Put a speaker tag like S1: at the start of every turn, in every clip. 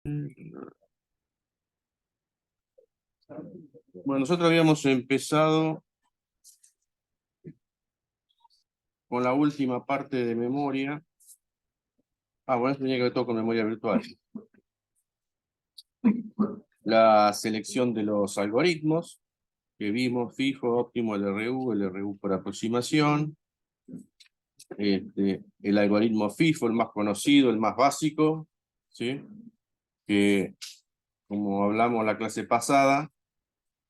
S1: Bueno, nosotros habíamos empezado con la última parte de memoria. Bueno, esto tenía que ver todo con memoria virtual. La selección de los algoritmos que vimos: fijo, óptimo, LRU por aproximación. El algoritmo FIFO, el más conocido, el más básico, ¿sí? Que, como hablamos la clase pasada,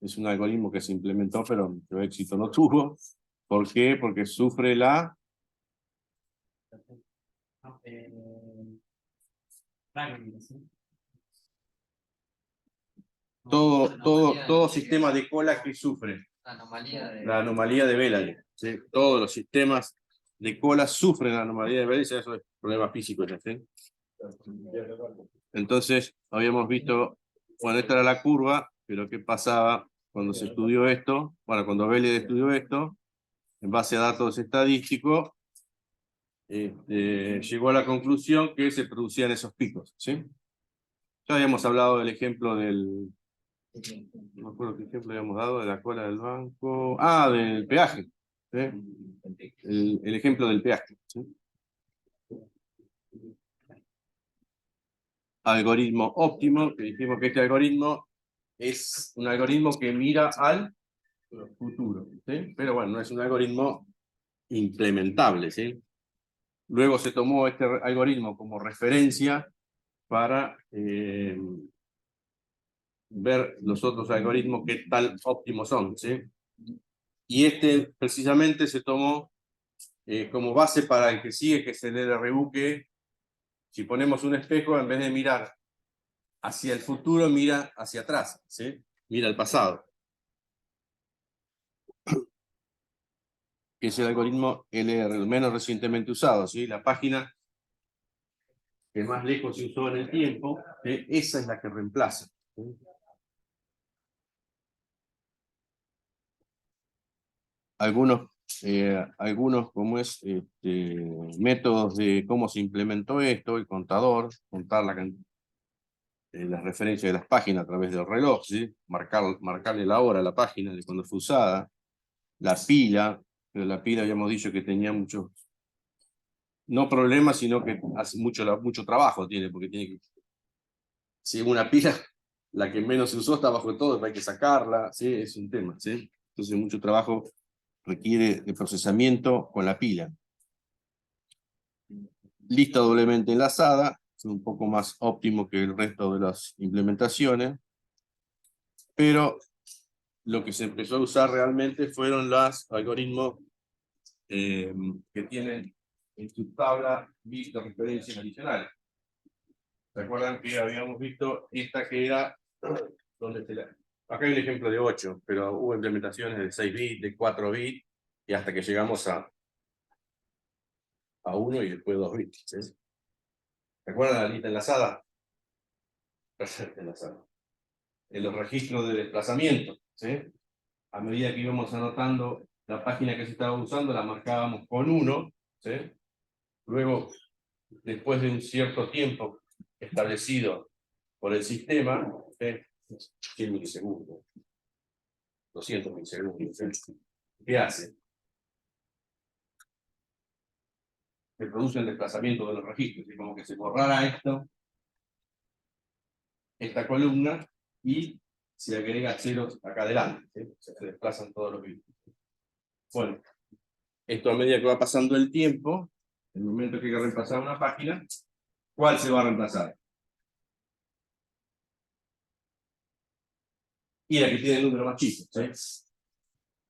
S1: es un algoritmo que se implementó, pero éxito no tuvo. ¿Por qué? Porque sufre la... Todo sistema de cola que sufre la anomalía de Velayo, ¿sí? Todos los sistemas de cola sufren la anomalía de Velayo, eso es problema físico, ¿sí? Entonces, habíamos visto, bueno, esta era la curva, pero ¿qué pasaba cuando se estudió esto? Bueno, cuando Velayo estudió esto, en base a datos estadísticos, llegó a la conclusión que se producían esos picos, ¿sí? Ya habíamos hablado del ejemplo del... No me acuerdo qué ejemplo habíamos dado, de la cola del banco. Del peaje. ¿Sí? El ejemplo del peaje. ¿Sí? Algoritmo óptimo, que dijimos que este algoritmo es un algoritmo que mira al futuro. ¿Sí? Pero bueno, no es un algoritmo implementable. ¿Sí? Luego se tomó este algoritmo como referencia para ver los otros algoritmos que tal óptimos son. ¿Sí? Y este precisamente se tomó como base para el que sigue, que es el LRU, que si ponemos un espejo, en vez de mirar hacia el futuro, mira hacia atrás, ¿sí? Mira al pasado. Que es el algoritmo LR, el menos recientemente usado, ¿sí? La página que más lejos se usó en el tiempo, esa es la que reemplaza, ¿sí? Algunos como es métodos de cómo se implementó esto: el contador, contar las referencias de las páginas a través del reloj, ¿sí? Marcarle la hora a la página de cuando fue usada. La pila, pero la pila habíamos dicho que tenía muchos, no problemas, sino que hace mucho trabajo tiene, porque tiene que, si una pila, la que menos se usó está bajo todo, hay que sacarla, ¿sí? Es un tema, ¿sí? Entonces mucho trabajo requiere de procesamiento con la pila. Lista doblemente enlazada, es un poco más óptimo que el resto de las implementaciones, pero lo que se empezó a usar realmente fueron los algoritmos que tienen en su tabla bits de referencias adicionales. ¿Se acuerdan que habíamos visto esta que era donde acá hay un ejemplo de 8, pero hubo implementaciones de 6 bits, de 4 bits, y hasta que llegamos a 1 y después 2 bits. ¿Sí? ¿Se acuerdan la lista enlazada? Enlazada. En los registros de desplazamiento, ¿sí? A medida que íbamos anotando la página que se estaba usando, la marcábamos con 1, ¿sí? Luego, después de un cierto tiempo establecido por el sistema, 100 milisegundos, 200 milisegundos, ¿qué hace? Se produce el desplazamiento de los registros, es como que se borrara esta columna, y se agrega ceros acá adelante, ¿sí? Se desplazan todos los bits. Bueno, esto a medida que va pasando el tiempo, en el momento que hay que reemplazar una página, ¿cuál se va a reemplazar? Y la que tiene el número más chico, ¿sí?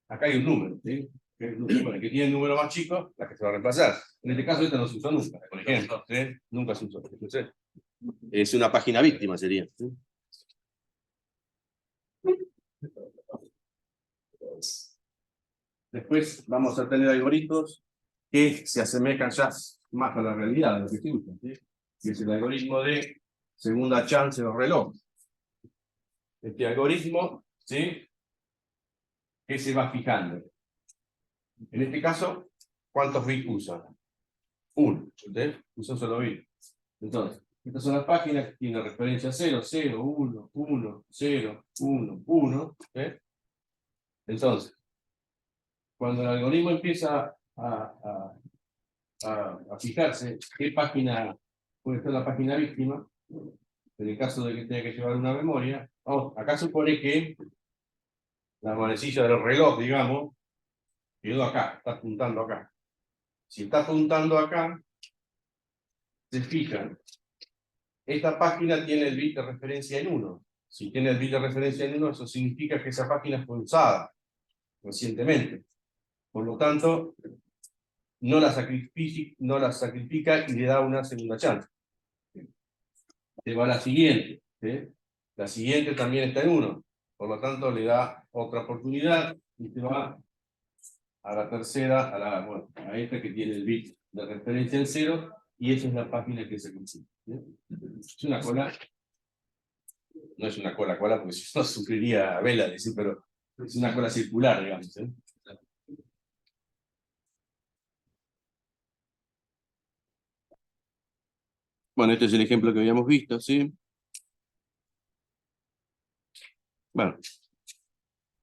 S1: Acá hay un número, ¿sí? El que tiene el número más chico, la que se va a reemplazar. En este caso, esta no se usó nunca, por ejemplo, ¿sí? Nunca se usó. ¿Sí? Es una página víctima, sería. ¿Sí? Después vamos a tener algoritmos que se asemejan ya más a la realidad de lo que se usa, ¿sí? Que es el algoritmo de segunda chance de reloj. Este algoritmo, ¿sí? Que se va fijando. En este caso, ¿cuántos bits usa? 1. ¿Sí? Usa un solo bit. Entonces, Estas son las páginas que tienen referencia 0, 0, 1, 1, 0, 1, 1. Entonces, cuando el algoritmo empieza a fijarse qué página puede ser la página víctima, en el caso de que tenga que llevar una memoria, acá supone que la manecilla del reloj, digamos, quedó acá, está apuntando acá. Si está apuntando acá, se fijan, esta página tiene el bit de referencia en 1. Si tiene el bit de referencia en 1, eso significa que esa página fue usada recientemente. Por lo tanto, no la sacrifica y le da una segunda chance. Se va a la siguiente. La siguiente también está en 1. Por lo tanto, le da otra oportunidad y se va a la tercera, a esta que tiene el bit de referencia en 0, y esa es la página que se consigue. Es una cola, no es una cola, porque si no sufriría vela, decir, pero es una cola circular, digamos. Bueno, este es el ejemplo que habíamos visto, ¿sí? Bueno,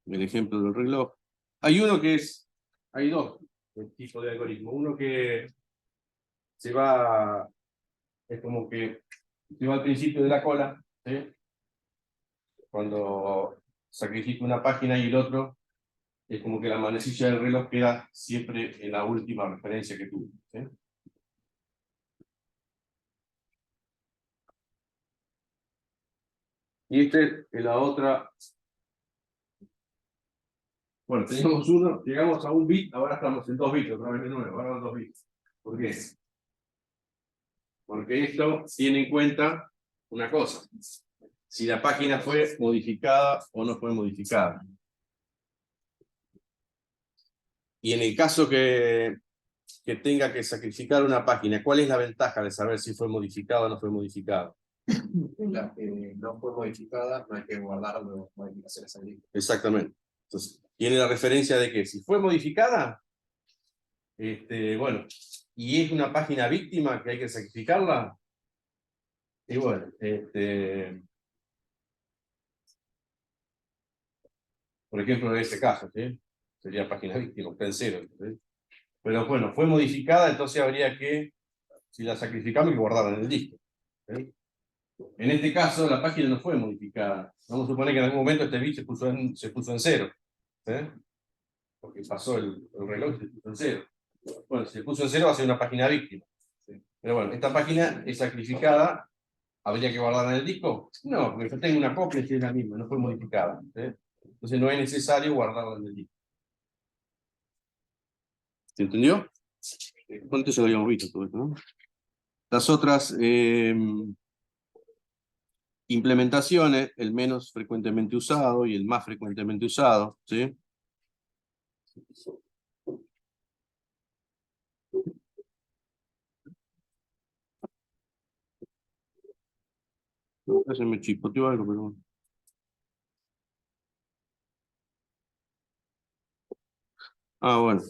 S1: el ejemplo del reloj. Hay dos tipos de algoritmo. Uno que se va, es como que se va al principio de la cola, ¿sí? Cuando sacrifica una página, y el otro es como que la manecilla del reloj queda siempre en la última referencia que tuvo, ¿sí? Y este es la otra. Bueno, teníamos uno, llegamos a un bit, ahora estamos en 2 bits, otra vez de nuevo, ahora 2 bits. ¿Por qué? Porque esto tiene en cuenta una cosa: si la página fue modificada o no fue modificada. Y en el caso que tenga que sacrificar una página, ¿cuál es la ventaja de saber si fue modificada o no fue modificada?
S2: La que no fue modificada, no hay que guardar las modificaciones al disco.
S1: Exactamente. Entonces, tiene la referencia de que si fue modificada, bueno, y es una página víctima que hay que sacrificarla, y bueno, por ejemplo, en este caso, ¿sí? Sería página víctima, está en 0. ¿Sí? Pero bueno, fue modificada, entonces habría que, si la sacrificamos, que guardarla en el disco. ¿Sí? En este caso, la página no fue modificada. Vamos a suponer que en algún momento este bit se puso en 0. ¿Sí? Porque pasó el reloj y se puso en 0. Bueno, si se puso en 0, va a ser una página víctima. ¿Sí? Pero bueno, esta página es sacrificada. ¿Habría que guardarla en el disco? No, porque yo tengo una copia y es la misma, no fue modificada. ¿Sí? Entonces no es necesario guardarla en el disco. ¿Se entendió? Antes ya lo habíamos visto todo esto, ¿no? Las otras implementaciones, el menos frecuentemente usado y el más frecuentemente usado, ¿sí? Se me chipoteó algo, pero bueno. Bueno.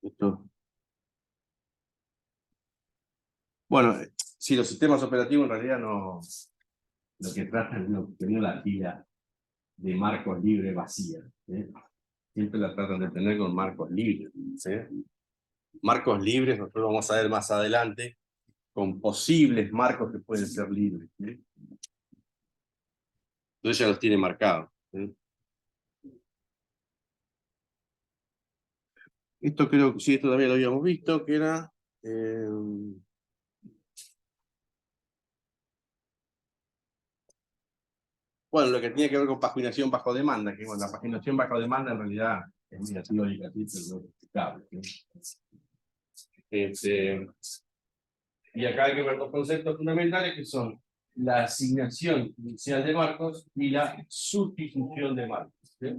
S1: Esto. Bueno, si los sistemas operativos en realidad no, lo que tratan es no tener la pila de marcos libres vacía. ¿Sí? Siempre la tratan de tener con marcos libres. ¿Sí? Marcos libres, nosotros vamos a ver más adelante, con posibles marcos que pueden ser libres. ¿Sí? Entonces ya los tiene marcados. ¿Sí? Esto creo que sí, esto también lo habíamos visto, que era... bueno, lo que tiene que ver con paginación bajo demanda, que bueno, la paginación bajo demanda en realidad es muy teórica, pero no es explicable. Y acá hay que ver dos conceptos fundamentales que son la asignación inicial de marcos y la sustitución de marcos. ¿Sí?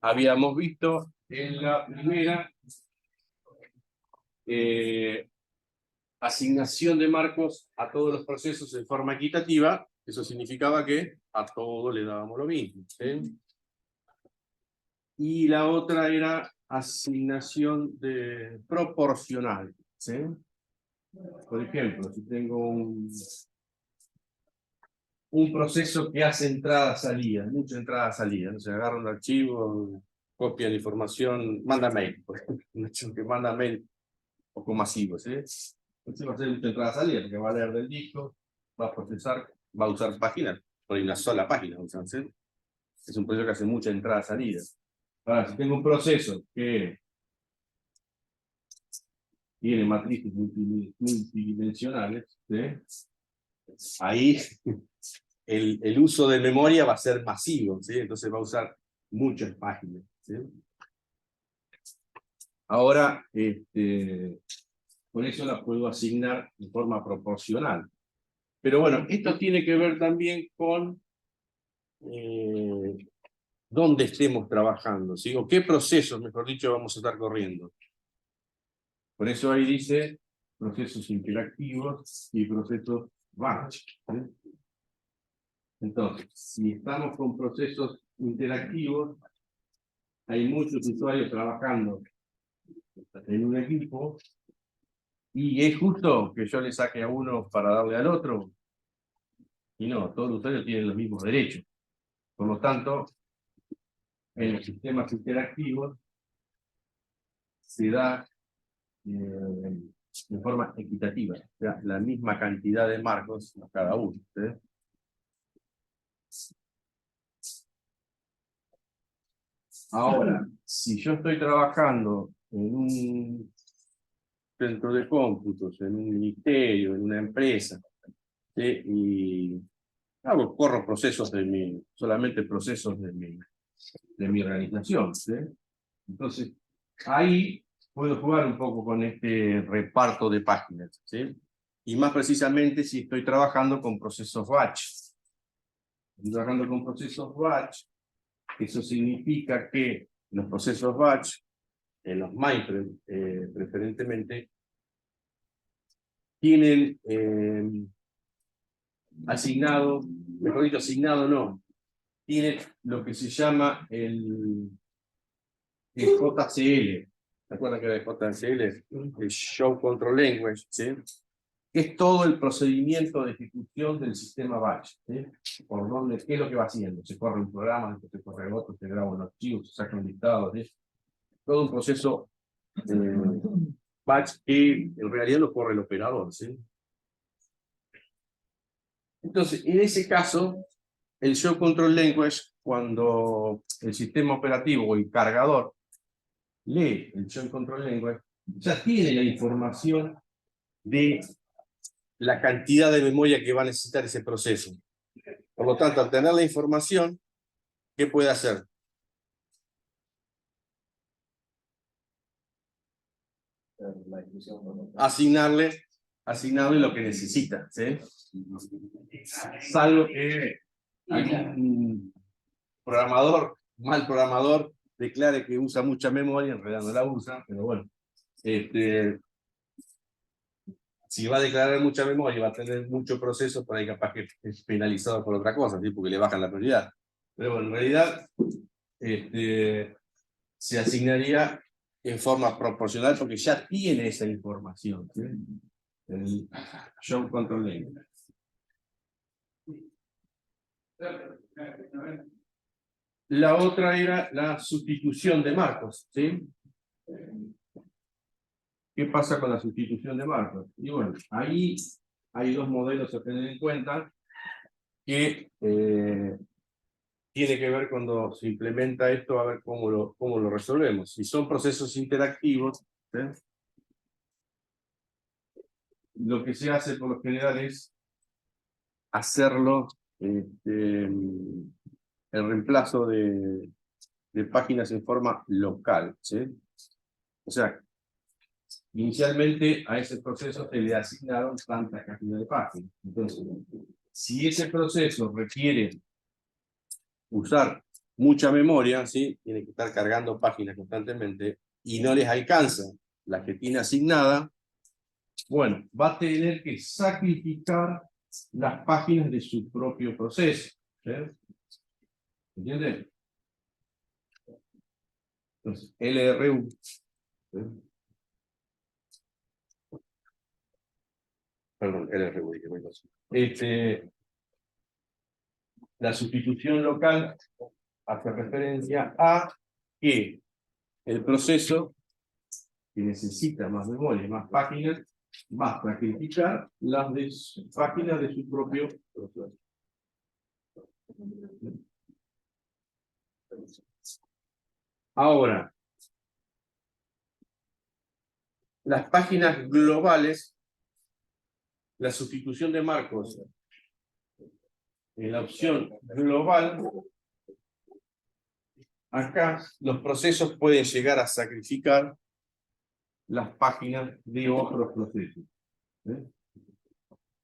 S1: Habíamos visto en la primera asignación de marcos a todos los procesos en forma equitativa. Eso significaba que a todos le dábamos lo mismo. ¿Sí? Y la otra era asignación proporcional. ¿Sí? Por ejemplo, si tengo un proceso que hace entrada-salida, mucha entrada-salida, entonces agarra un archivo, copia la información, manda mail, por ejemplo, un archivo que manda mail un poco masivo, ¿sí? Entonces va a hacer mucha entrada-salida, porque va a leer del disco, va a procesar, va a usar páginas, por una sola página, ¿sí? Es un proceso que hace mucha entrada-salida. Ahora, si tengo un proceso que tiene matrices multidimensionales, ¿sí? Ahí el uso de memoria va a ser masivo, ¿sí? Entonces va a usar muchas páginas, ¿sí? Ahora, por eso la puedo asignar de forma proporcional. Pero bueno, esto tiene que ver también con dónde estemos trabajando, ¿sí? O qué procesos, mejor dicho, vamos a estar corriendo. Por eso ahí dice procesos interactivos y procesos batch, ¿sí? Entonces, si estamos con procesos interactivos, hay muchos usuarios trabajando en un equipo y es justo que yo le saque a uno para darle al otro, y no, todos los usuarios tienen los mismos derechos. Por lo tanto, en los sistemas interactivos se da de forma equitativa, o sea, la misma cantidad de marcos a cada uno, ¿sí? Ahora, si yo estoy trabajando en un centro de cómputos, en un ministerio, en una empresa, ¿sí? Y corro procesos solamente procesos de mi organización, ¿sí? Entonces, ahí puedo jugar un poco con este reparto de páginas, ¿sí? Y más precisamente si estoy trabajando con procesos batch. Estoy trabajando con procesos batch, eso significa que los procesos batch, los MIND preferentemente, tienen asignado, mejor dicho, asignado no, tienen lo que se llama el JCL. ¿Se acuerdan que era el JCL? El Show Control Language, ¿sí? Es todo el procedimiento de ejecución del sistema batch, ¿sí? Por dónde, qué es lo que va haciendo. Se corre un programa, después se corre otro, se graba un archivo, se saca un listado, ¿sí? Todo un proceso batch que en realidad lo corre el operador, ¿sí? Entonces, en ese caso, el Show Control Language, cuando el sistema operativo o el cargador lee el Show Control Language, ya tiene la información de la cantidad de memoria que va a necesitar ese proceso. Por lo tanto, al tener la información, ¿qué puede hacer? Asignarle lo que necesita, ¿sí? Salvo que algún programador, mal programador, declare que usa mucha memoria, en realidad no la usa, pero bueno, si va a declarar mucha memoria y va a tener mucho proceso, por ahí capaz que es penalizado por otra cosa, ¿sí? Porque le bajan la prioridad. Pero bueno, en realidad se asignaría en forma proporcional porque ya tiene esa información, ¿sí? El Show Control Language. La otra era la sustitución de marcos, ¿sí? ¿Qué pasa con la sustitución de marcos? Y bueno, ahí hay dos modelos a tener en cuenta que tiene que ver cuando se implementa esto, a ver cómo lo resolvemos. Si son procesos interactivos, ¿sí? Lo que se hace por lo general es hacerlo el reemplazo de páginas en forma local, ¿sí? O sea, inicialmente a ese proceso se le asignaron tanta cantidad de páginas. Entonces, si ese proceso requiere usar mucha memoria, ¿sí? Tiene que estar cargando páginas constantemente y no les alcanza la que tiene asignada, bueno, va a tener que sacrificar las páginas de su propio proceso, ¿sí? ¿Entienden? Entonces, LRU, ¿sí? perdón, LRU, la sustitución local hace referencia a que el proceso que necesita más memoria, más páginas, va a sacrificar las páginas de su propio proceso. Ahora, las páginas globales, la sustitución de marcos en la opción global, acá los procesos pueden llegar a sacrificar las páginas de otros procesos.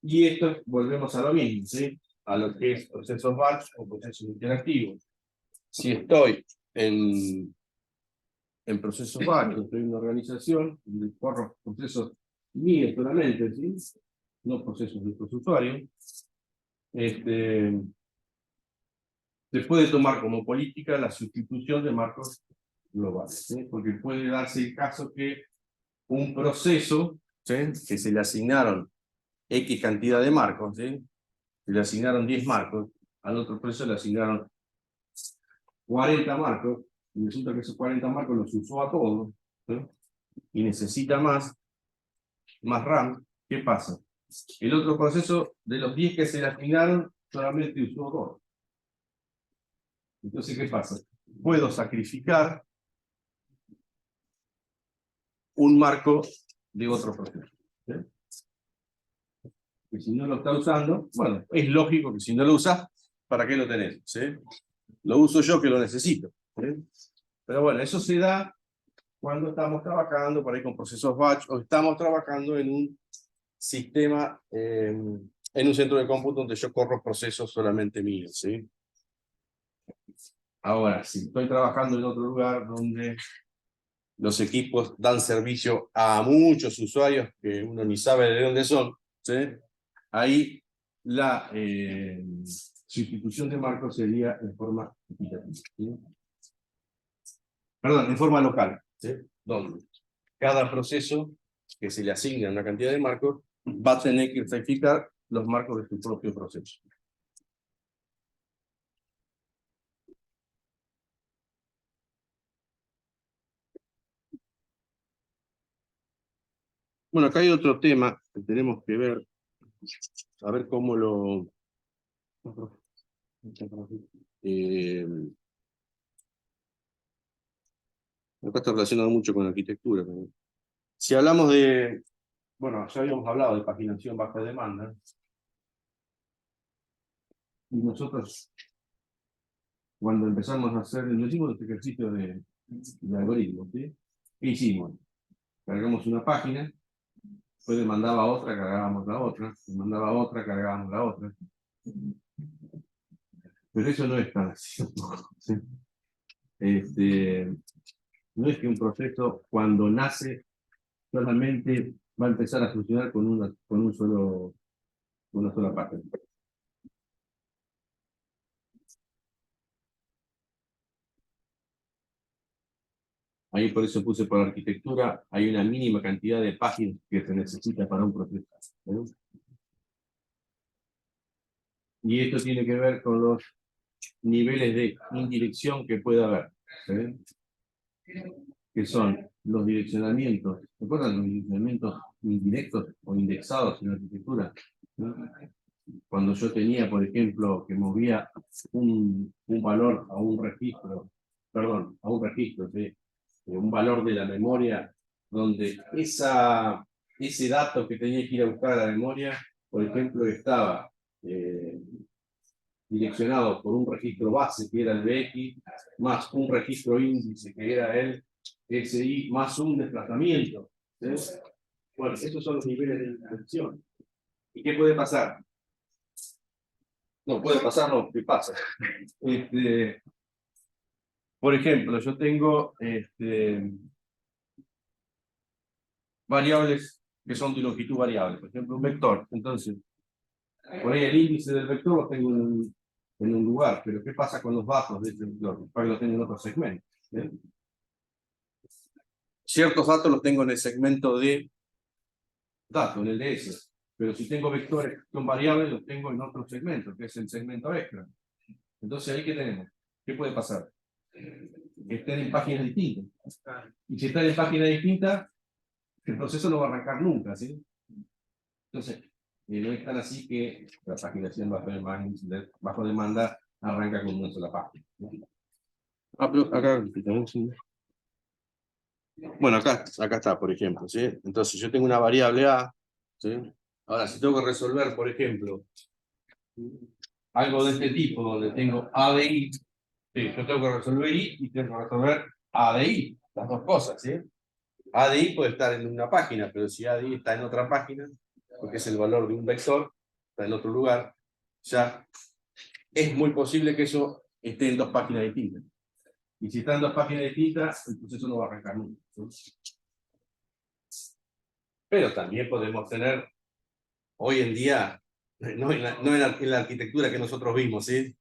S1: Y esto, volvemos a lo mismo, ¿sí? A lo que es procesos batch o procesos interactivos. Si estoy en procesos batch, estoy en una organización, donde corro procesos míos solamente, ¿sí? No procesos de otros usuarios, se puede tomar como política la sustitución de marcos globales, ¿sí? Porque puede darse el caso que un proceso, ¿sí? Que se le asignaron X cantidad de marcos, ¿sí? Se le asignaron 10 marcos, al otro proceso le asignaron 40 marcos, y resulta que esos 40 marcos los usó a todos, ¿sí? Y necesita más RAM. ¿Qué pasa? El otro proceso, de los 10 que se le asignaron, solamente usó 2. Entonces, ¿qué pasa? Puedo sacrificar un marco de otro proceso, ¿sí? Que si no lo está usando, bueno, es lógico que si no lo usas, ¿para qué lo tenés? ¿Sí? Lo uso yo que lo necesito, ¿sí? Pero bueno, eso se da cuando estamos trabajando por ahí con procesos batch o estamos trabajando en un sistema, en un centro de cómputo donde yo corro procesos solamente míos, ¿sí? Ahora, si estoy trabajando en otro lugar donde los equipos dan servicio a muchos usuarios que uno ni sabe de dónde son, ¿sí? Ahí la sustitución de marcos sería en forma equitativa, ¿sí? Perdón, en forma local, ¿sí? Donde cada proceso que se le asigna una cantidad de marcos va a tener que sacrificar los marcos de su propio proceso. Bueno, acá hay otro tema que tenemos que ver, a ver cómo lo... acá está relacionado mucho con la arquitectura también. Si hablamos de, bueno, ya habíamos hablado de paginación baja demanda, y nosotros, cuando empezamos a hacer, nos hicimos este ejercicio de algoritmos, ¿sí? ¿Qué hicimos? Cargamos una página, después le mandaba a otra, cargábamos la otra, le mandaba a otra, cargábamos la otra. Pero eso no es tan así. ¿Sí? No es que un proceso, cuando nace, solamente va a empezar a funcionar con una sola parte. Ahí por eso puse por arquitectura, hay una mínima cantidad de páginas que se necesita para un proceso, ¿sí? Y esto tiene que ver con los niveles de indirección que puede haber, ¿sí? Que son los direccionamientos. ¿Recuerdan los direccionamientos indirectos o indexados en la arquitectura? ¿Sí? Cuando yo tenía, por ejemplo, que movía un valor a un registro, perdón, a un registro, ¿sí? Un valor de la memoria, donde ese dato que tenía que ir a buscar a la memoria, por ejemplo, estaba direccionado por un registro base, que era el BX, más un registro índice, que era el SI, más un desplazamiento, ¿sí? Bueno, esos son los niveles de interacción. ¿Y qué puede pasar? No, puede pasar, no, ¿qué pasa? Por ejemplo, yo tengo variables que son de longitud variable, por ejemplo, un vector. Entonces, por ahí el índice del vector lo tengo en un lugar, pero ¿qué pasa con los datos de ese vector? Para que lo tengo en otro segmento, ¿sí? Ciertos datos los tengo en el segmento de datos, en el DS. pero si tengo vectores que son variables, los tengo en otro segmento, que es el segmento extra. Entonces, ¿ahí qué tenemos? ¿Qué puede pasar? Que estén en páginas distintas. Y si están en páginas distintas, el proceso no va a arrancar nunca, ¿sí? Entonces, no es tan así que la paginación bajo demanda arranca con una sola página. Ah, pero acá, bueno, acá está, por ejemplo, ¿sí? Entonces yo tengo una variable A, ¿sí? Ahora, si tengo que resolver, por ejemplo, algo de este tipo, donde tengo A de I, ¿sí? Yo tengo que resolver I y tengo que resolver A de I, las dos cosas, ¿sí? A de I puede estar en una página, pero si A de I está en otra página, porque es el valor de un vector, está en otro lugar, ya es muy posible que eso esté en dos páginas distintas. Y si está en dos páginas distintas, el proceso no va a arrancar nunca, ¿sí? Pero también podemos tener, hoy en día, no en la arquitectura que nosotros vimos, ¿sí?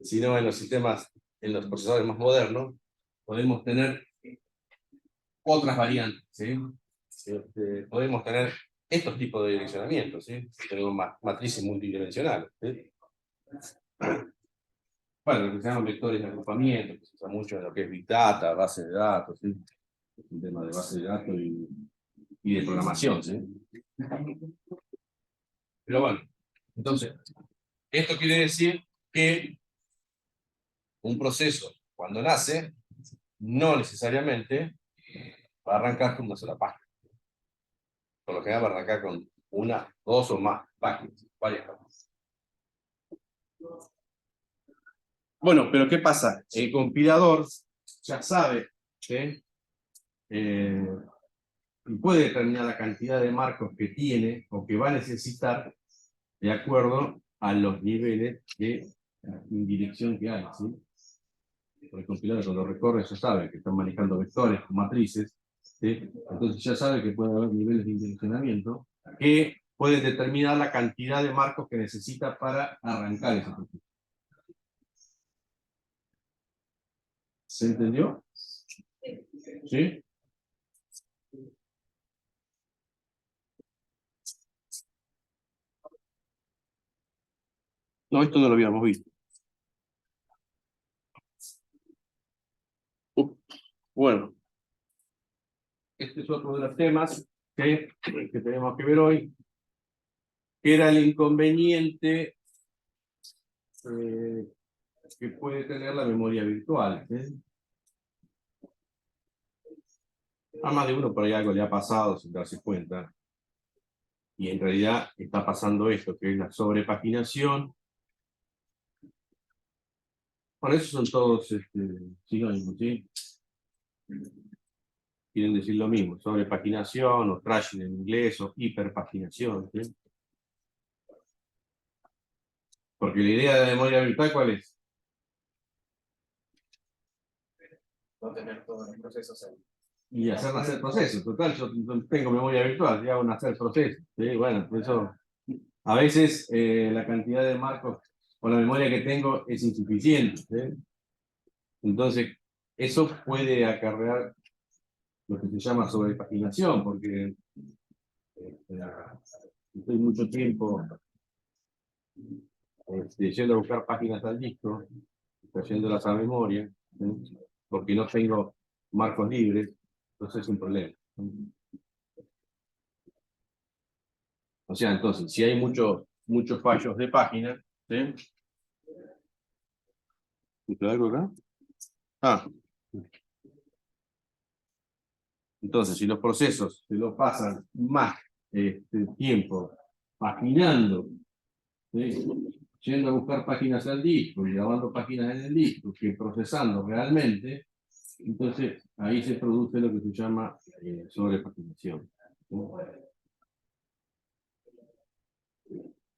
S1: Sino en los sistemas, en los procesadores más modernos, podemos tener otras variantes, ¿sí? Podemos tener estos tipos de direccionamientos, ¿sí? Tenemos matrices multidimensionales, ¿sí? Bueno, lo que se llaman vectores de agrupamiento, que se usa mucho en lo que es Big Data, base de datos, ¿sí? Es un tema de base de datos y de programación, ¿sí? Pero bueno, entonces, esto quiere decir que un proceso, cuando nace, no necesariamente va a arrancar con una sola página. Por lo general va a arrancar con una, dos o más páginas, varias páginas. Bueno, pero ¿qué pasa? El compilador ya sabe que puede determinar la cantidad de marcos que tiene o que va a necesitar de acuerdo a los niveles de indirección que hay, ¿sí? El compilador cuando recorre ya sabe que están manejando vectores o matrices, ¿sí? Entonces ya sabe que puede haber niveles de indireccionamiento que pueden determinar la cantidad de marcos que necesita para arrancar ese proceso. ¿Se entendió? ¿Sí? No, esto no lo habíamos visto. Bueno, este es otro de los temas que tenemos que ver hoy, que era el inconveniente que puede tener la memoria virtual, ¿sí? A más de uno por ahí algo le ha pasado sin darse cuenta. Y en realidad está pasando esto, que es la sobrepaginación. Bueno, esos son todos sinónimos, ¿sí? Quieren decir lo mismo, sobrepaginación o trashing en inglés o hiperpaginación, ¿sí? Porque la idea de la memoria virtual, ¿cuál es?
S2: No tener todos los procesos ahí.
S1: Y hacer nacer procesos. Total, yo tengo memoria virtual, y hago nacer procesos, ¿sí? Bueno, por eso a veces la cantidad de marcos o la memoria que tengo es insuficiente, ¿sí? Entonces, eso puede acarrear lo que se llama sobrepaginación, porque estoy mucho tiempo yendo a buscar páginas al disco, trayéndolas a memoria, ¿sí? Porque no tengo marcos libres, entonces es un problema. O sea, entonces, si hay muchos fallos de página, ¿sí? ¿Está algo acá? Ah. Entonces, si los procesos se lo pasan más tiempo paginando, ¿sí? Yendo a buscar páginas al disco y grabando páginas en el disco, que procesando realmente, entonces ahí se produce lo que se llama sobrepaginación, ¿sí?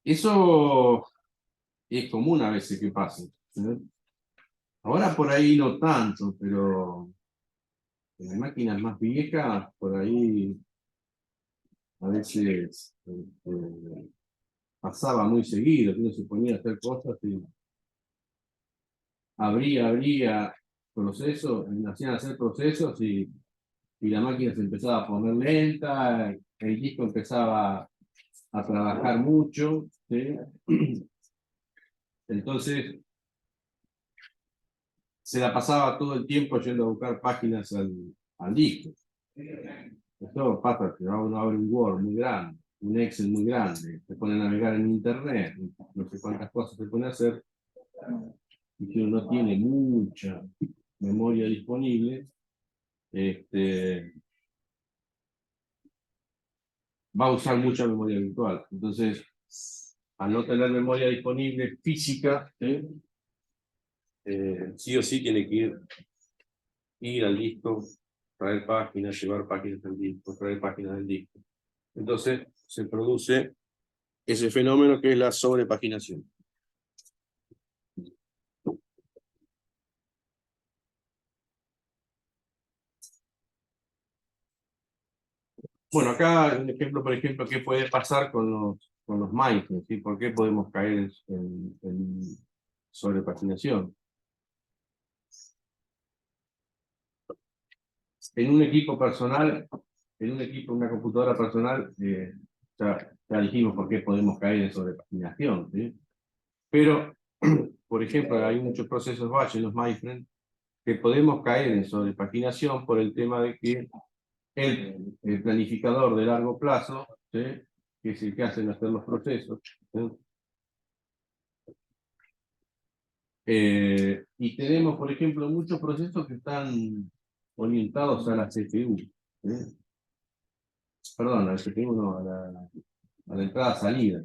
S1: Eso es común a veces que pase, ¿sí? Ahora por ahí no tanto, pero en máquinas más viejas, por ahí a veces pasaba muy seguido, que uno se ponía a hacer cosas y abría procesos, hacían hacer procesos y la máquina se empezaba a poner lenta, el disco empezaba a trabajar mucho, ¿sí? Entonces, se la pasaba todo el tiempo yendo a buscar páginas al disco. Esto pasa, que uno abre un Word muy grande, un Excel muy grande, se pone a navegar en Internet, no sé cuántas cosas se pone a hacer, y si uno no tiene mucha memoria disponible, va a usar mucha memoria virtual. Entonces, al no tener memoria disponible física, sí o sí tiene que ir al disco, traer páginas, llevar páginas al disco, traer páginas del disco. Entonces, se produce ese fenómeno que es la sobrepaginación. Bueno, acá un ejemplo, por ejemplo, qué puede pasar con los mindfulness, ¿sí? ¿Por qué podemos caer en sobrepaginación? En un equipo personal, una computadora personal, ya dijimos por qué podemos caer en sobrepaginación, ¿sí? Pero, por ejemplo, hay muchos procesos batch en los mindfulness que podemos caer en sobrepaginación por el tema de que el planificador de largo plazo, ¿sí? Que es el que hace hacer los procesos, ¿sí? Y tenemos, por ejemplo, muchos procesos que están orientados a la CPU, ¿sí? Perdón, a la CPU no, a la entrada-salida.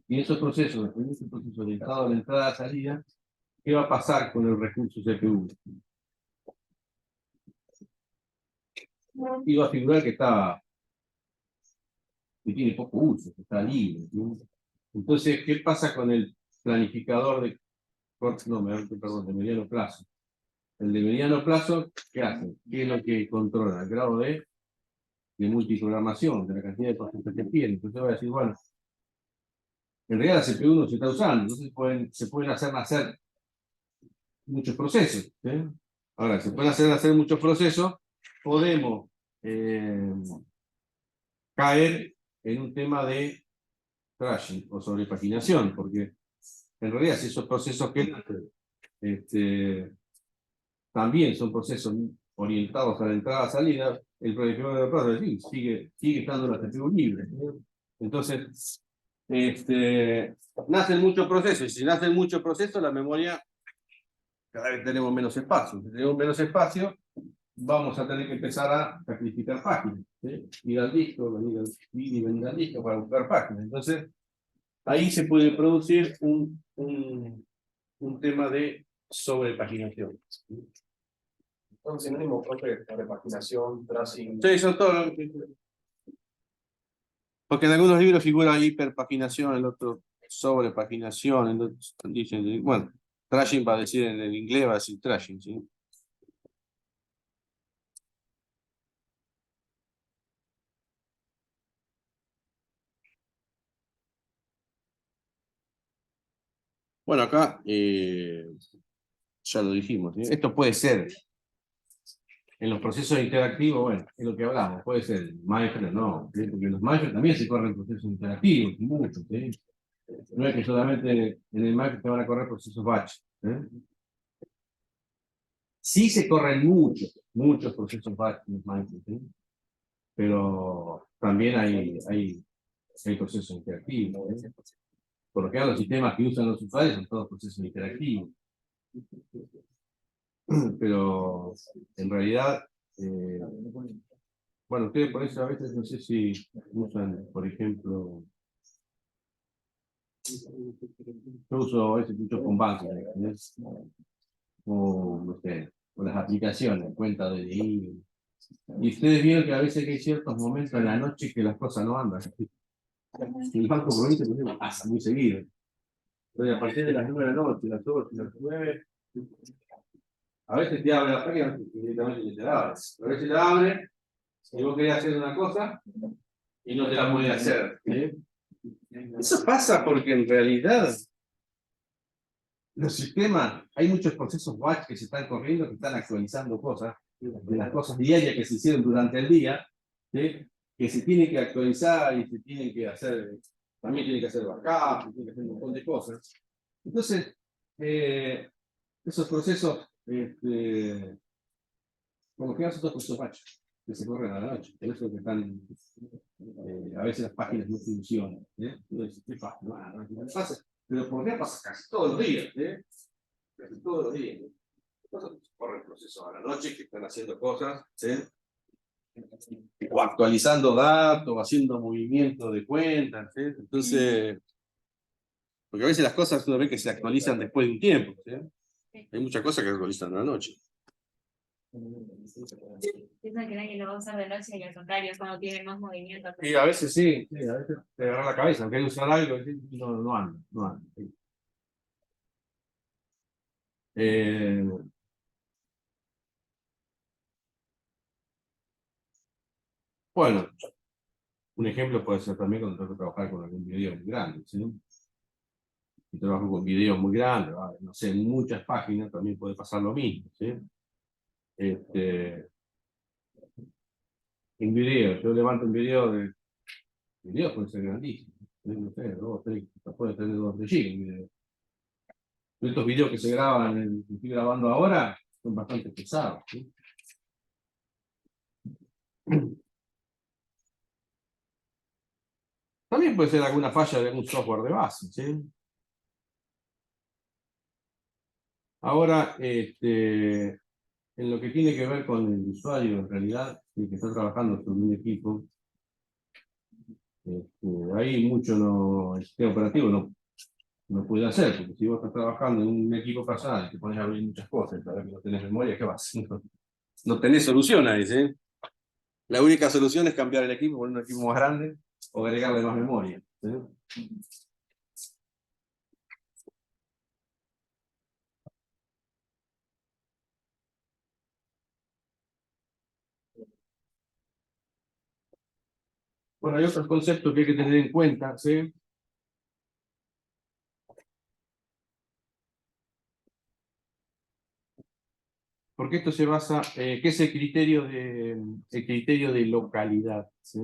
S1: Y esos procesos, en ese proceso orientado a la entrada-salida, ¿qué va a pasar con el recurso CPU? Iba a figurar que tiene poco uso, que está libre, ¿sí? Entonces, ¿qué pasa con el planificador de de mediano plazo? El de mediano plazo, ¿qué hace? ¿Qué es lo que controla? El grado de multiprogramación, de la cantidad de procesos que tiene. Entonces voy a decir, bueno, en realidad la CPU no se está usando, entonces se pueden hacer nacer muchos procesos, ¿sí? Ahora, se pueden hacer nacer muchos procesos, podemos caer en un tema de crashing o sobrepaginación, porque en realidad si esos procesos que también son procesos orientados a la entrada-salida, el planificador de procesos sigue estando la CPU libre. Entonces, nacen muchos procesos, y si nacen muchos procesos, la memoria, cada vez tenemos menos espacio. Si tenemos menos espacio, vamos a tener que empezar a sacrificar páginas, ¿sí? Ir al disco, venir al disco para buscar páginas. Entonces, ahí se puede producir un tema de sobrepaginación.
S2: Son sinónimos de repaginación, tracing.
S1: Sí, son todos. Porque en algunos libros figura hiperpaginación, en otro sobrepaginación, en otros dicen, bueno, trashing va a decir en el inglés, va a decir trashing, ¿sí? Bueno, acá ya lo dijimos, ¿sí? Esto puede ser en los procesos interactivos, bueno, es lo que hablamos, puede ser mindfulness, no, ¿sí? Porque en los mindfulness también se corren procesos interactivos, muchos, ¿sí? No es que solamente en el mindfulness se van a correr procesos batch, ¿sí? Sí se corren muchos procesos batch en los mindfulness, ¿sí? Pero también hay procesos interactivos, ¿sí? Por lo que los sistemas que usan los usuarios son todos procesos interactivos. Pero en realidad, bueno, ustedes por eso a veces no sé si usan, por ejemplo, yo uso a veces mucho con bancos, o no sé, o las aplicaciones, cuenta de DNI. Y ustedes vieron que a veces hay ciertos momentos en la noche que las cosas no andan. El banco provincia pasa muy seguido. Entonces, a partir de las 9 de la noche, las 8, las 9, a veces te abre la página y directamente te la abre. A veces la abre y vos querés hacer una cosa y no te la podés hacer. Eso pasa porque en realidad los sistemas, hay muchos procesos batch que se están corriendo, que están actualizando cosas, de las cosas diarias que se hicieron durante el día, ¿sí? que se tiene que actualizar y se tienen que hacer, también tiene que hacer backup, tiene que hacer un montón de cosas. Entonces, esos procesos, como que son procesos batch, que se corren a la noche, por eso que están, a veces las páginas no funcionan. Entonces, ¿qué pasa? No pasa, pero por qué pasa casi todos los días, casi todos los días. Entonces, corre el proceso a la noche, que están haciendo cosas, o actualizando datos, haciendo movimiento de cuentas, entonces, porque a veces las cosas uno ve que se actualizan después de un tiempo, hay muchas cosas que se actualizan a la noche.
S3: Piensan que nadie lo va a usar de noche y al contrario, es cuando tiene más movimiento.
S1: Y a veces sí, a veces te agarra la cabeza, aunque hay que usar algo, no anda, no anda. Bueno, un ejemplo puede ser también cuando tengo que trabajar con algún video muy grande, ¿sí? Si trabajo con videos muy grandes, no sé, en muchas páginas también puede pasar lo mismo, ¿sí? En video, yo levanto un video de videos puede ser grandísimo, no sé, puede tener 2 GB un video. Estos videos que se graban, que estoy grabando ahora, son bastante pesados, ¿sí? También puede ser alguna falla de algún software de base, ¿sí? Ahora, en lo que tiene que ver con el usuario, en realidad, el que está trabajando sobre un equipo, ahí mucho el sistema operativo no puede hacer, porque si vos estás trabajando en un equipo personal y te pones a abrir muchas cosas, para que no tenés memoria, ¿qué vas? No tenés solución ahí, ¿sí? La única solución es cambiar el equipo, poner un equipo más grande o agregarle más memoria, ¿sí? Bueno, hay otros conceptos que hay que tener en cuenta, ¿sí? Porque esto se basa, ¿qué es el criterio de localidad? ¿Sí?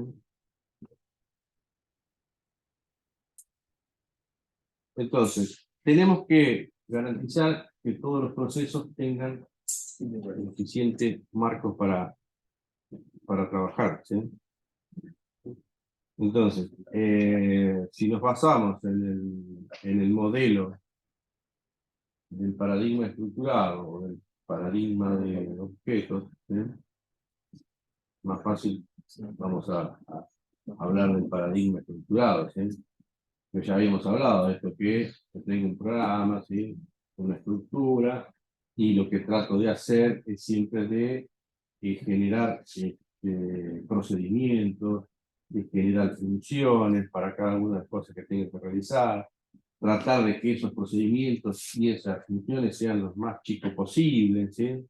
S1: Entonces, tenemos que garantizar que todos los procesos tengan suficientes marcos para trabajar, ¿sí? Entonces, si nos basamos en el modelo del paradigma estructurado o del paradigma de objetos, ¿sí? Más fácil vamos a hablar del paradigma estructurado, ¿sí? Que ya habíamos hablado de esto, que tengo un programa, ¿sí? Una estructura, y lo que trato de hacer es siempre de generar procedimientos, de generar funciones para cada una de las cosas que tengo que realizar, tratar de que esos procedimientos y esas funciones sean los más chicos posibles, ¿sí?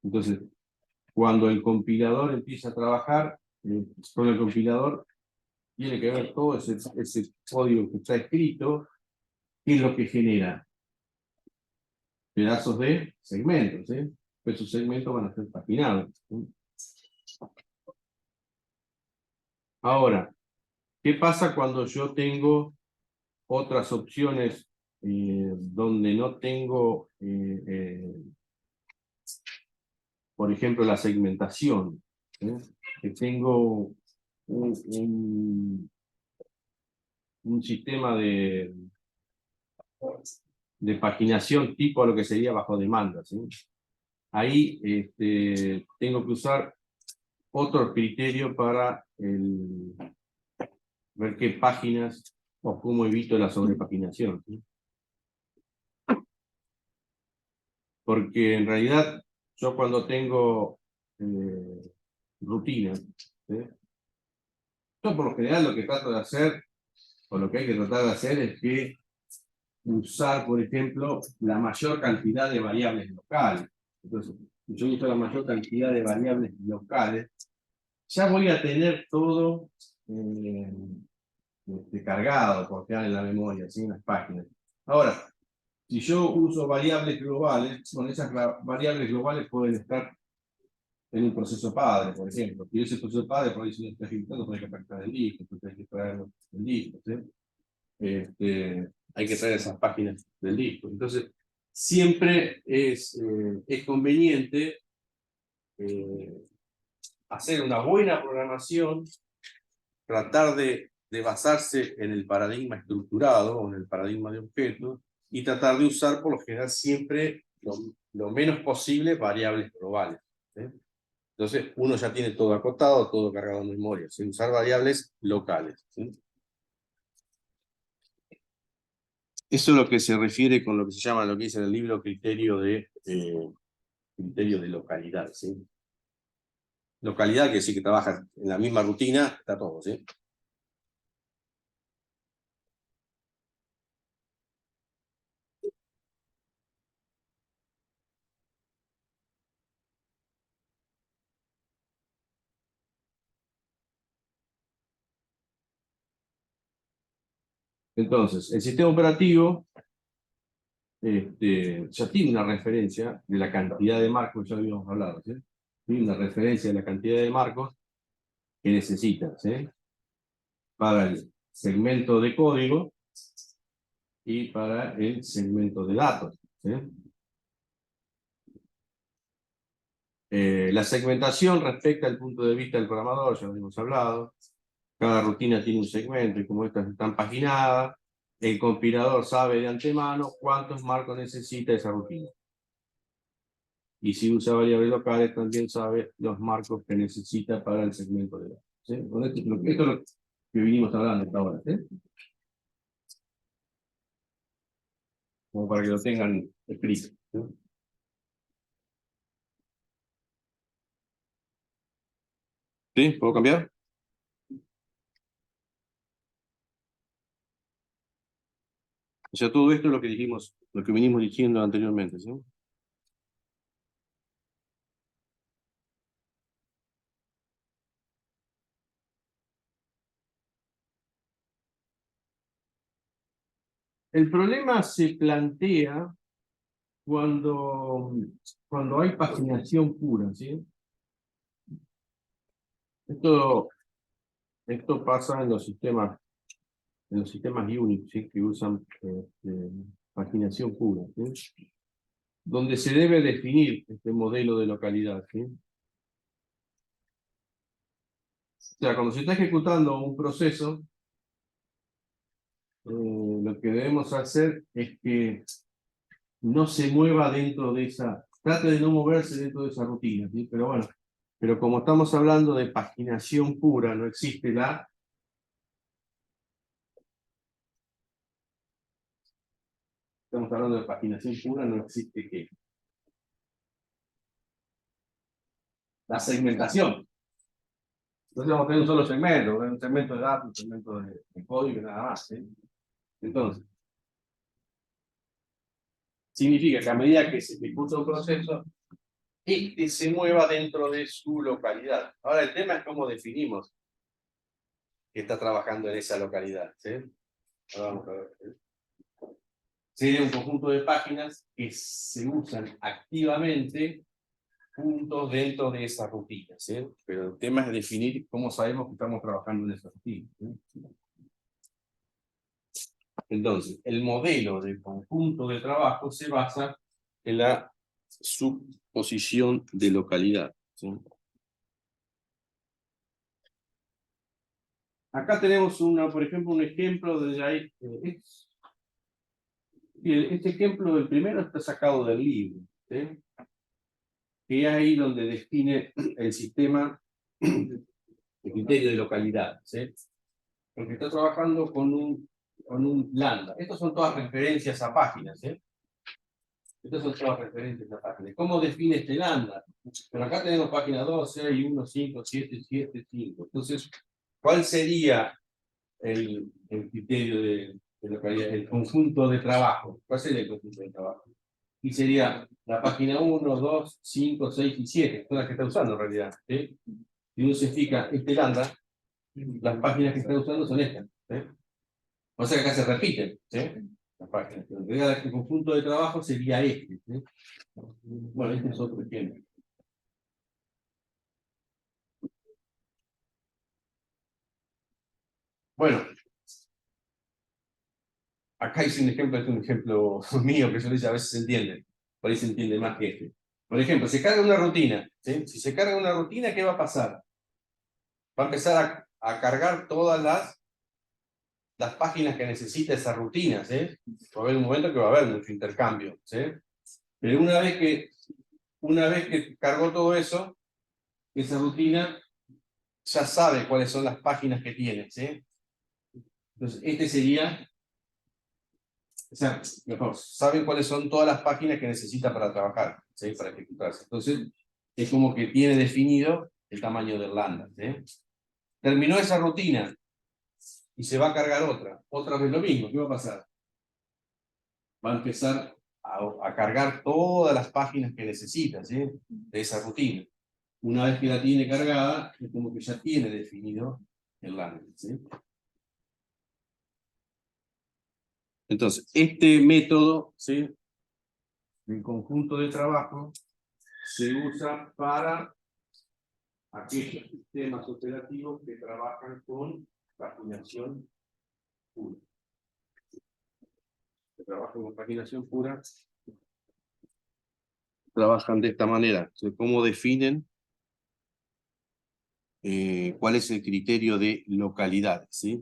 S1: Entonces, cuando el compilador empieza a trabajar, con el compilador tiene que ver todo ese código que está escrito, qué es lo que genera pedazos de segmentos, ¿sí? Esos segmentos van a ser paginados, ¿sí? Ahora, ¿qué pasa cuando yo tengo otras opciones donde no tengo, por ejemplo, la segmentación? ¿Sí? Que tengo un sistema de paginación tipo lo que sería bajo demanda, ¿sí? Ahí tengo que usar otro criterio para ver qué páginas o cómo evito la sobrepaginación, ¿sí? Porque en realidad yo cuando tengo rutinas, ¿sí? Yo por lo general lo que trato de hacer, o lo que hay que tratar de hacer es que usar, por ejemplo, la mayor cantidad de variables locales. Entonces, si yo uso la mayor cantidad de variables locales, ya voy a tener todo cargado, por en la memoria, ¿sí? En las páginas. Ahora, si yo uso variables globales, con esas variables globales pueden estar en un proceso padre, por ejemplo. Y ese proceso padre, por ahí si no está ejecutando, puede que pactar el disco, hay que traerlo del disco, ¿sí? Hay que traer esas páginas del disco. Entonces, siempre es conveniente hacer una buena programación, tratar de basarse en el paradigma estructurado o en el paradigma de objetos y tratar de usar por lo general siempre lo menos posible variables globales, ¿sí? Entonces, uno ya tiene todo acotado, todo cargado en memoria, sin usar variables locales, ¿sí? Eso es lo que se refiere con lo que se llama, lo que dice en el libro, criterio de localidad, ¿sí? Localidad quiere decir que trabaja en la misma rutina, está todo, ¿sí? Entonces, el sistema operativo ya tiene una referencia de la cantidad de marcos, ya habíamos hablado, ¿sí? Tiene una referencia de la cantidad de marcos que necesita, ¿sí? Para el segmento de código y para el segmento de datos, ¿sí? La segmentación respecta al punto de vista del programador, ya lo hemos hablado. Cada rutina tiene un segmento y como estas están paginadas, el compilador sabe de antemano cuántos marcos necesita esa rutina. Y si usa variables locales, también sabe los marcos que necesita para el segmento de datos, ¿sí? Bueno, esto es lo que vinimos hablando hasta ahora, ¿sí? Como para que lo tengan escrito, ¿sí? ¿Sí? ¿Puedo cambiar? O sea, todo esto es lo que dijimos, lo que vinimos diciendo anteriormente, ¿sí? El problema se plantea cuando hay paginación pura, ¿sí? Esto pasa en los sistemas Unix, ¿sí? Que usan paginación pura, ¿sí? Donde se debe definir este modelo de localidad, ¿sí? O sea, cuando se está ejecutando un proceso, lo que debemos hacer es que no se mueva dentro de trate de no moverse dentro de esa rutina, ¿sí? Pero bueno, pero como estamos hablando de paginación pura, no existe estamos hablando de paginación pura, no existe la segmentación. Entonces vamos a tener un solo segmento, un segmento de datos, un segmento de código y nada más, ¿sí? Entonces, significa que a medida que se ejecuta un proceso, se mueva dentro de su localidad. Ahora, el tema es cómo definimos que está trabajando en esa localidad, ¿sí? Ahora vamos a ver, ¿sí? Sería un conjunto de páginas que se usan activamente juntos dentro de esa rutina, ¿sí? Pero el tema es definir cómo sabemos que estamos trabajando en esa rutina, ¿sí? Entonces, el modelo de conjunto de trabajo se basa en la suposición de localidad, ¿sí? Acá tenemos por ejemplo, un ejemplo de ahí. Este ejemplo, el primero, está sacado del libro, ¿sí? Que es ahí donde define el sistema, el criterio de localidad, ¿sí? Porque está trabajando con un lambda. Estas son todas referencias a páginas, ¿sí? Estas son todas referencias a páginas. ¿Cómo define este lambda? Pero acá tenemos página 2, 6, 1, 5, 7, 7, 5. Entonces, ¿cuál sería el criterio de localidad? El conjunto de trabajo. ¿Cuál sería el conjunto de trabajo? Y sería la página 1, 2, 5, 6 y 7, son las que está usando en realidad, ¿sí? Si uno se fija este lambda, las páginas que está usando son estas, ¿sí? O sea que acá se repiten, ¿sí? Las páginas. El conjunto de trabajo sería este, ¿sí? Bueno, este es otro ejemplo. Bueno, acá hice un ejemplo, es un ejemplo mío que yo a veces se entiende, por ahí se entiende más que este. Por ejemplo, se carga una rutina, ¿sí? Si se carga una rutina, ¿qué va a pasar? Va a empezar a cargar todas las páginas que necesita esa rutina, ¿sí? Va a haber un momento que va a haber mucho intercambio, ¿sí? Pero una vez que cargó todo eso, esa rutina ya sabe cuáles son las páginas que tiene, ¿sí? Entonces, este sería, o sea, mejor, saben cuáles son todas las páginas que necesita para trabajar, ¿sí? Para ejecutarse. Entonces, es como que tiene definido el tamaño del lambda, ¿sí? Terminó esa rutina y se va a cargar otra. Otra vez lo mismo, ¿qué va a pasar? Va a empezar a cargar todas las páginas que necesita, ¿sí? De esa rutina. Una vez que la tiene cargada, es como que ya tiene definido el lambda, ¿sí? Entonces, este método, ¿sí? El conjunto de trabajo se usa para aquellos sistemas operativos que trabajan con paginación pura. Que trabajan con paginación pura, trabajan de esta manera. O sea, ¿cómo definen cuál es el criterio de localidad? ¿Sí?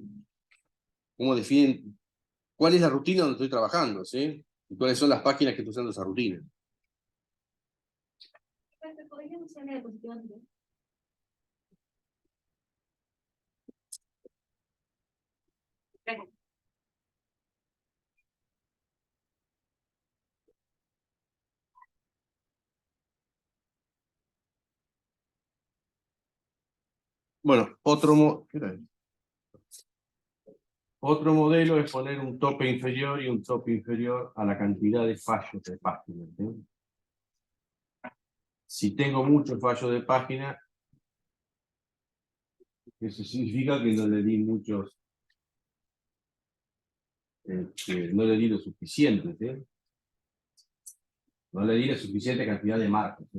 S1: ¿Cómo definen cuál es la rutina donde estoy trabajando? ¿Sí? Y cuáles son las páginas que estoy usando esa rutina.
S3: ¿Podrían usar la diapositiva anterior? Gracias.
S1: Bueno, otro modelo es poner un tope inferior y un tope inferior a la cantidad de fallos de página, ¿sí? Si tengo muchos fallos de página, eso significa que no le di muchos, no le di lo suficiente, ¿sí? No le di la suficiente cantidad de marcos, ¿sí?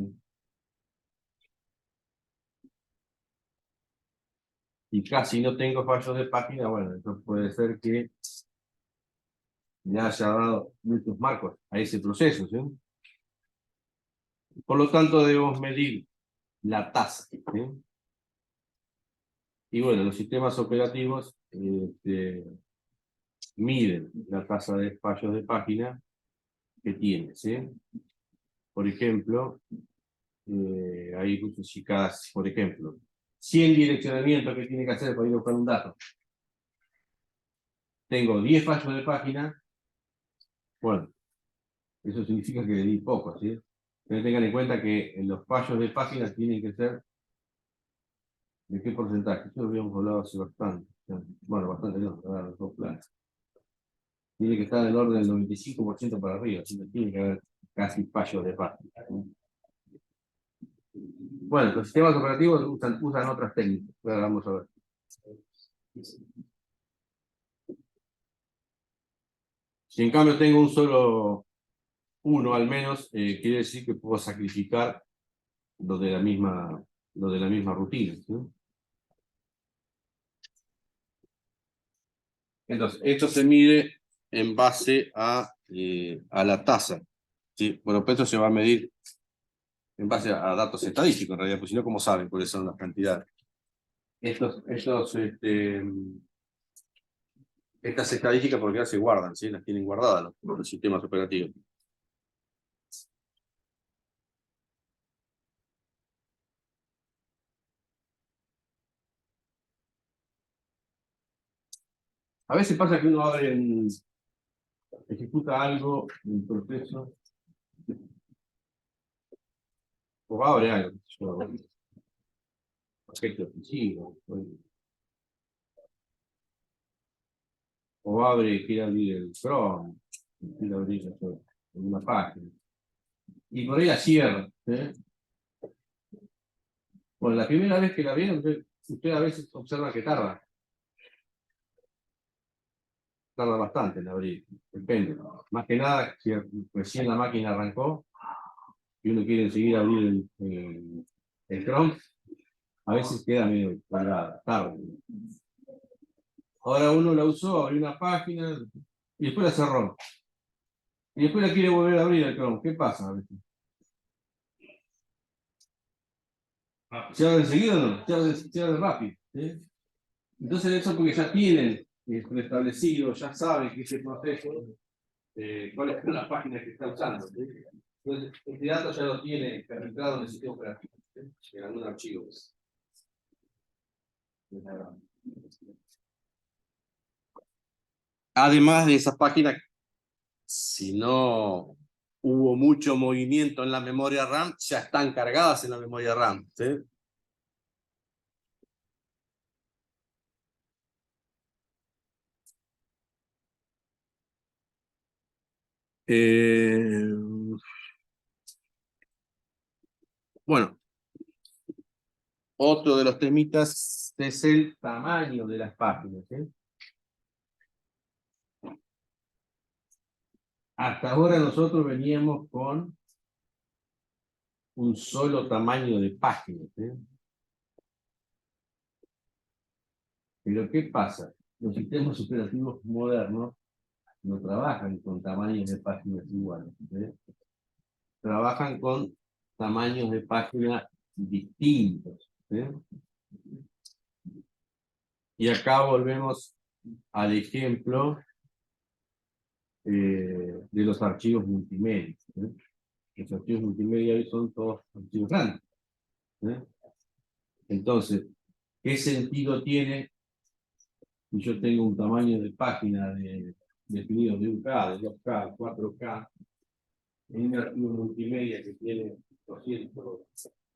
S1: Y casi no tengo fallos de página, bueno, entonces puede ser que me haya dado muchos marcos a ese proceso, ¿sí? Por lo tanto, debemos medir la tasa, ¿sí? Y bueno, los sistemas operativos miden la tasa de fallos de página que tiene, ¿sí? Por ejemplo, ahí puse si cada, por ejemplo, 100 direccionamientos que tiene que hacer para ir a buscar un dato. Tengo 10 fallos de página, bueno, eso significa que le di poco, ¿sí? Pero tengan en cuenta que los fallos de página tienen que ser, ¿de qué porcentaje? Eso lo habíamos hablado hace bastante. Bueno, bastante no, los dos planos. Tiene que estar en el orden del 95% para arriba, así que tiene que haber casi fallos de página. Bueno, los sistemas operativos usan otras técnicas. Ahora vamos a ver. Si en cambio tengo un solo uno al menos, quiere decir que puedo sacrificar lo de la misma rutina, ¿sí? Entonces, esto se mide en base a la tasa, ¿sí? Bueno, pues esto se va a medir en base a datos estadísticos, en realidad, pues si no, ¿cómo saben cuáles son las cantidades? Estas estadísticas porque ya se guardan, ¿sí? Las tienen guardadas los sistemas operativos. A veces pasa que uno ejecuta algo, un proceso, o abre algo, aspecto ofensivo, o abre, quiere abrir el Chrome, quiere abrir una página, y por ahí la cierra, ¿eh? Bueno, la primera vez que la vieron, usted a veces observa que tarda bastante en abrir, depende. Más que nada, si recién la máquina arrancó y uno quiere seguir abrir el Chrome, a veces queda medio colgada, tarde. Ahora uno la usó, abrió una página y después la cerró. Y después la quiere volver a abrir el Chrome. ¿Qué pasa? ¿Se abre enseguida o no? Se abre rápido. ¿Sí? Entonces eso porque ya tienen preestablecido, ya saben que ese proceso, cuáles son las páginas que está usando. ¿Sí? Entonces, este dato ya lo tiene registrado en el sistema operativo, ¿sí? En algún archivo. Además de esas páginas, si no hubo mucho movimiento en la memoria RAM, ya están cargadas en la memoria RAM. ¿Sí? Bueno, otro de los temitas es el tamaño de las páginas. ¿Sí? Hasta ahora nosotros veníamos con un solo tamaño de página. ¿Sí? Pero ¿qué pasa? Los sistemas operativos modernos no trabajan con tamaños de páginas iguales. ¿Sí? Trabajan con tamaños de página distintos. ¿Sí? Y acá volvemos al ejemplo de los archivos multimedia. ¿Sí? Los archivos multimedia hoy son todos archivos grandes. ¿Sí? Entonces, ¿qué sentido tiene si yo tengo un tamaño de página definido de 1K, de 2K, 4K, en un archivo multimedia que tiene 200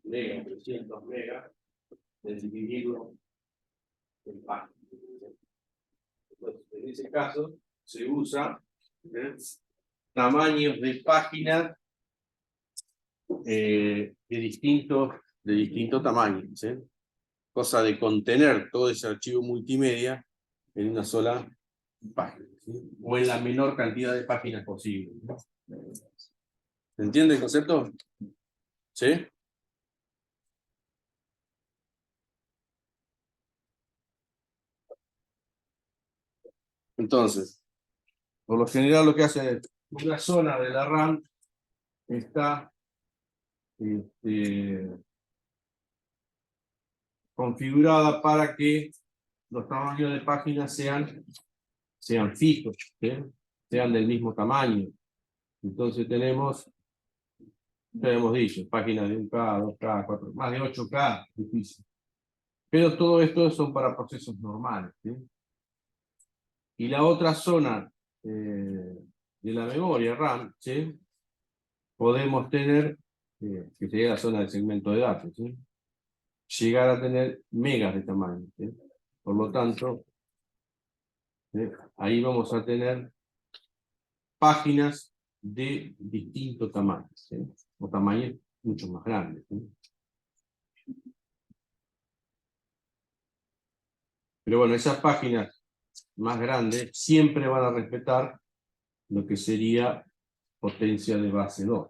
S1: megas, 300 megas, de dividirlo en páginas? Entonces, en ese caso, se usa tamaños de páginas de distinto tamaño. ¿Sí? Cosa de contener todo ese archivo multimedia en una sola página, ¿sí? O en la menor cantidad de páginas posible. ¿Se entiende el concepto? ¿Sí? Entonces, por lo general lo que hace es una zona de la RAM está configurada para que los tamaños de páginas sean fijos, ¿sí? Sean del mismo tamaño. Entonces tenemos, ya hemos dicho, páginas de 1K, 2K, 4, más de 8K, difícil. Pero todo esto son para procesos normales. ¿Sí? Y la otra zona de la memoria RAM, ¿sí? Podemos tener, que sería la zona del segmento de datos, ¿sí? Llegar a tener megas de tamaño. ¿Sí? Por lo tanto, ahí vamos a tener páginas de distinto tamaño, ¿sí? O tamaños mucho más grandes. ¿Sí? Pero bueno, esas páginas más grandes siempre van a respetar lo que sería potencia de base 2.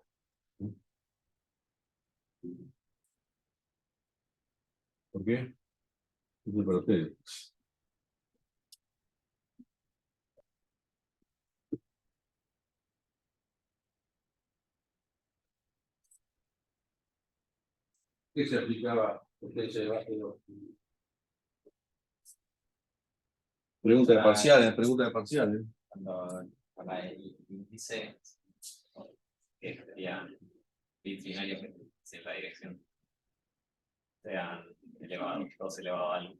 S1: ¿Sí? ¿Por qué? Eso es para ustedes. ¿Qué se aplicaba potencia de base 2? Pregunta de parciales, pregunta de parciales.
S2: Cuando para el índice, que sería binario en la dirección, sean elevados, 2 elevado a algo.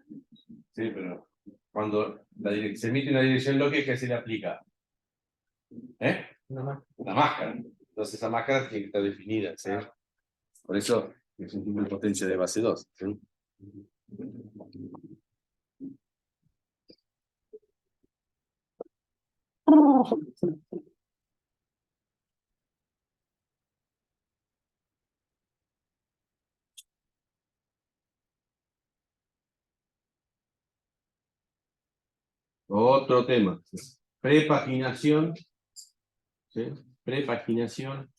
S1: Sí, pero cuando se emite una dirección lógica, ¿qué se le aplica? Una máscara. Entonces esa máscara tiene que estar definida. ¿Sí? Por eso es un tipo de potencia de base 2. ¿Sí? Otro tema. Prepaginación. ¿Sí? Prepaginación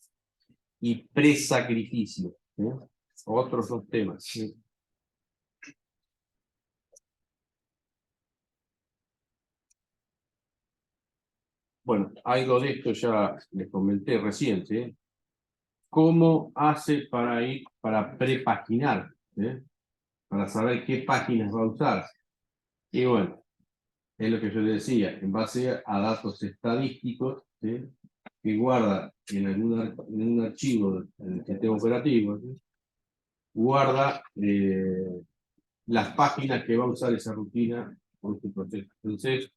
S1: y presacrificio. ¿Sí? Otros dos temas. ¿Sí? bueno, algo de esto ya les comenté recién, ¿sí? ¿Cómo hace para prepaginar? ¿Sí? Para saber qué páginas va a usar. Y bueno, es lo que yo le decía, en base a datos estadísticos, ¿sí? Que guarda en un archivo del sistema operativo, ¿sí? Guarda las páginas que va a usar esa rutina con su proceso. Entonces,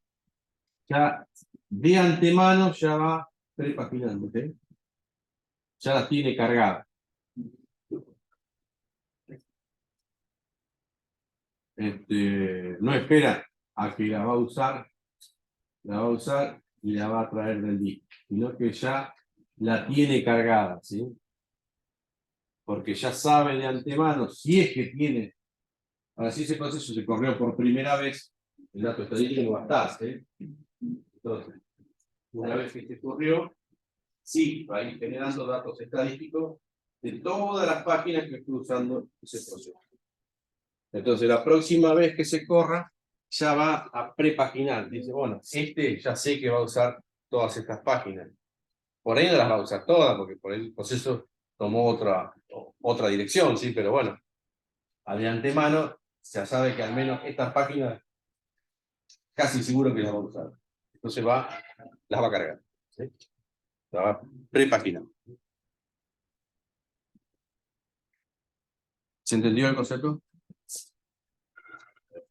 S1: ya de antemano ya va prepaginando, ¿sí? Ya las tiene cargadas. No espera a que la va a usar y la va a traer del disco, sino que ya la tiene cargada, ¿sí? Porque ya sabe de antemano, si es que tiene, ahora si ese proceso se corrió por primera vez, el dato estadístico va a estar, ¿sí? Entonces, una vez que se corrió, sí, va a ir generando datos estadísticos de todas las páginas que estoy usando ese proceso. Entonces, la próxima vez que se corra, ya va a prepaginar. Dice, bueno, ya sé que va a usar todas estas páginas. Por ahí no las va a usar todas, porque por ahí el proceso tomó otra dirección, ¿sí? Pero bueno, de antemano, ya sabe que al menos estas páginas casi seguro que las va a usar. Entonces las va a cargar, ¿sí? La va a prepaginar. ¿Se entendió el concepto?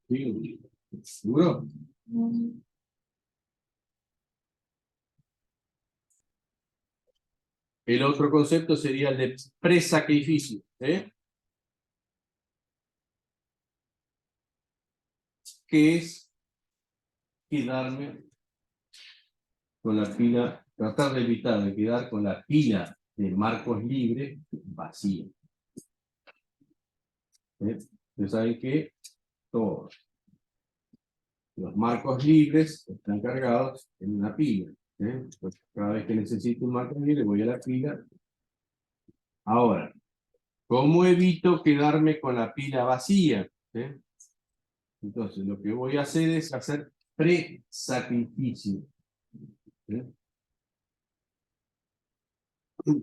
S1: Sí. ¿Seguro? El otro concepto sería el de presacrificio, ¿eh? Que es quedarme con la pila, tratar de evitar de quedar con la pila de marcos libres vacía. Ustedes saben que todos los marcos libres están cargados en una pila. Entonces, cada vez que necesito un marco libre, voy a la pila. Ahora, ¿cómo evito quedarme con la pila vacía? Entonces, lo que voy a hacer es hacer presacrificio. O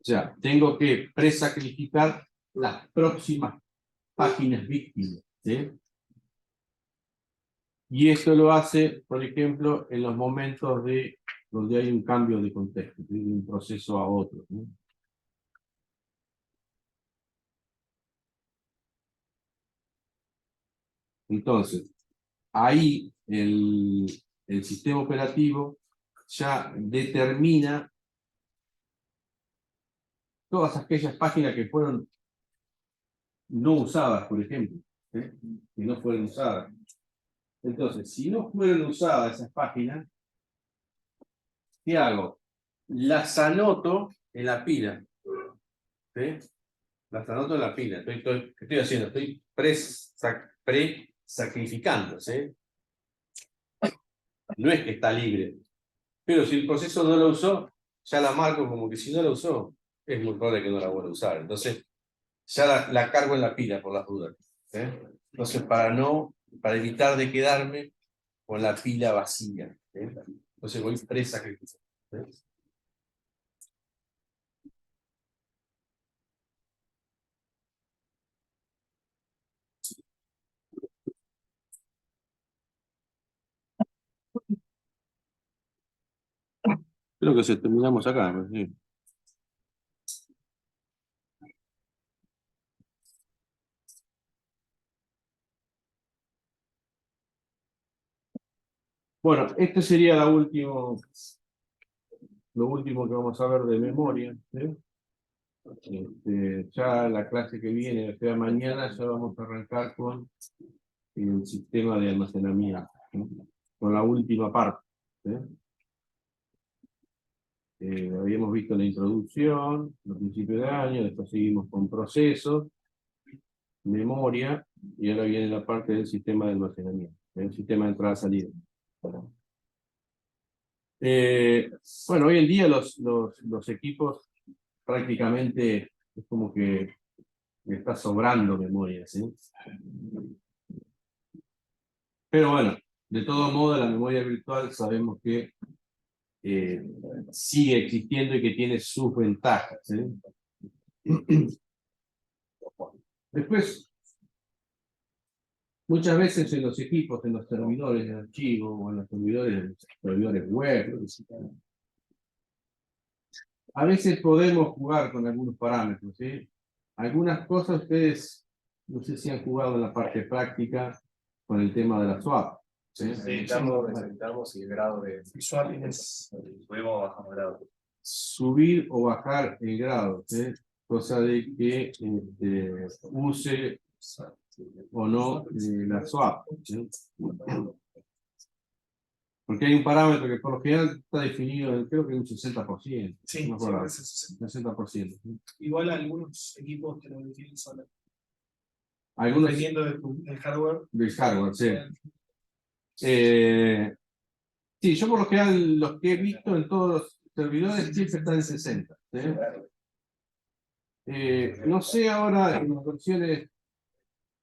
S1: sea, tengo que presacrificar las próximas páginas víctimas. ¿Sí? Y esto lo hace, por ejemplo, en los momentos donde hay un cambio de contexto, de un proceso a otro, ¿no? Entonces, ahí el sistema operativo ya determina todas aquellas páginas que fueron no usadas, por ejemplo, que no fueron usadas. Entonces, si no fueron usadas esas páginas, ¿qué hago? Las anoto en la pila. ¿Sí? Las anoto en la pila. ¿Qué estoy haciendo? Estoy pre-sacrificando. ¿Sí? No es que está libre. Pero si el proceso no lo usó, ya la marco como que si no la usó, es muy probable que no la vuelva a usar. Entonces, ya la cargo en la pila por las dudas. Entonces, para evitar de quedarme con la pila vacía. Entonces voy pre-sacrificando. Creo que terminamos acá. ¿Sí? Bueno, este sería lo último que vamos a ver de memoria. ¿Sí? Ya la clase que viene, o sea, mañana, ya vamos a arrancar con el sistema de almacenamiento, ¿sí? Con la última parte. ¿Sí? Habíamos visto la introducción, los principios de año, después seguimos con procesos, memoria, y ahora viene la parte del sistema de almacenamiento, el sistema de entrada-salida. Bueno, hoy en día los equipos prácticamente es como que me está sobrando memoria, ¿sí? Pero bueno, De todo modo, la memoria virtual sabemos que sigue existiendo y que tiene sus ventajas. Después, muchas veces en los equipos, en los servidores de archivo o en los servidores web, a veces podemos jugar con algunos parámetros. Algunas cosas ustedes, no sé si han jugado en la parte práctica con el tema de la swap.
S2: Necesitamos el grado de
S4: Visual es subimos o bajamos grado.
S1: Subir o bajar el grado, cosa de que use o no la swap. Porque hay un parámetro que por lo general está definido, creo que en un 60%.
S4: Sí,
S1: no me acuerdo,
S4: siempre es
S1: 60%.
S4: igual algunos equipos te lo definen solo.
S1: Algunos
S4: Dependiendo del hardware.
S1: del hardware, sí. Sí, yo por lo general los que he visto en todos los servidores siempre están en 60. No sé ahora en las versiones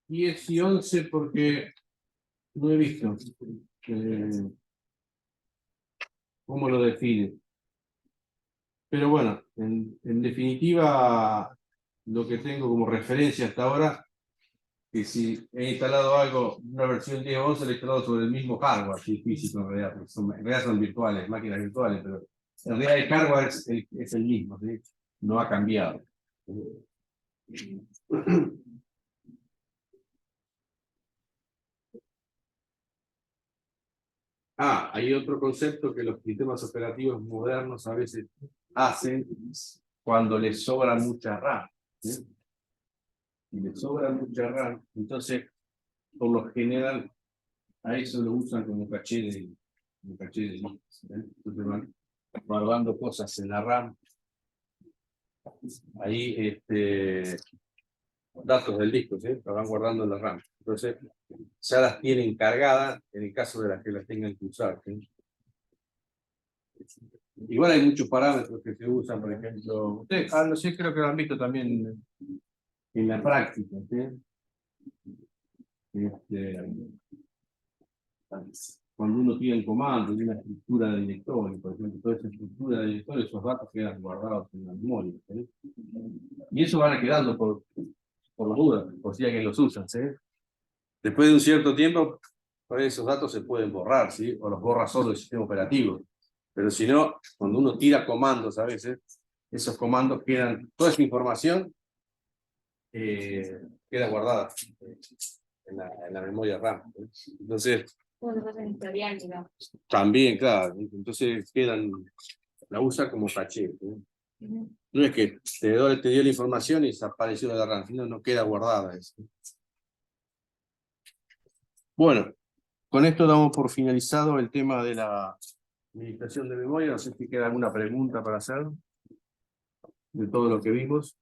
S1: 10 y 11 porque no he visto cómo lo define. Pero bueno, en definitiva, lo que tengo como referencia hasta ahora, que si he instalado algo, una versión 10 o 11, lo he instalado sobre el mismo hardware, sí, físico en realidad, porque en realidad son virtuales, máquinas virtuales, pero en realidad el hardware es el mismo, ¿sí? No ha cambiado. Hay otro concepto que los sistemas operativos modernos a veces hacen cuando les sobra mucha RAM. ¿Sí? Si les sobra mucha RAM, entonces, por lo general, a eso lo usan como caché de discos, ¿eh? Entonces van guardando cosas en la RAM. Ahí, datos del disco, ¿sí? Lo van guardando en la RAM. Entonces, ya las tienen cargadas en el caso de las que las tengan que usar, ¿sí? Igual hay muchos parámetros que se usan, por ejemplo, ustedes, no sé, creo que lo han visto también en la práctica, ¿sí? Cuando uno tiene el comando, tiene una estructura de directorio, por ejemplo, toda esa estructura de directorio, esos datos quedan guardados en la memoria, ¿sí? Y eso van quedando por las dudas, por si alguien los usa, ¿sí? Después de un cierto tiempo, por ahí esos datos se pueden borrar, ¿sí? O los borra solo el sistema operativo. Pero si no, cuando uno tira comandos a veces, esos comandos quedan, toda esa información queda guardada en la memoria RAM. Entonces,
S3: historial, digamos.
S1: también, claro, entonces la usa como caché, ¿sí? No es que te dio la información y desapareció de la RAM, sino no queda guardada eso. Bueno, con esto damos por finalizado el tema de la administración de memoria. No sé si queda alguna pregunta para hacer de todo lo que vimos.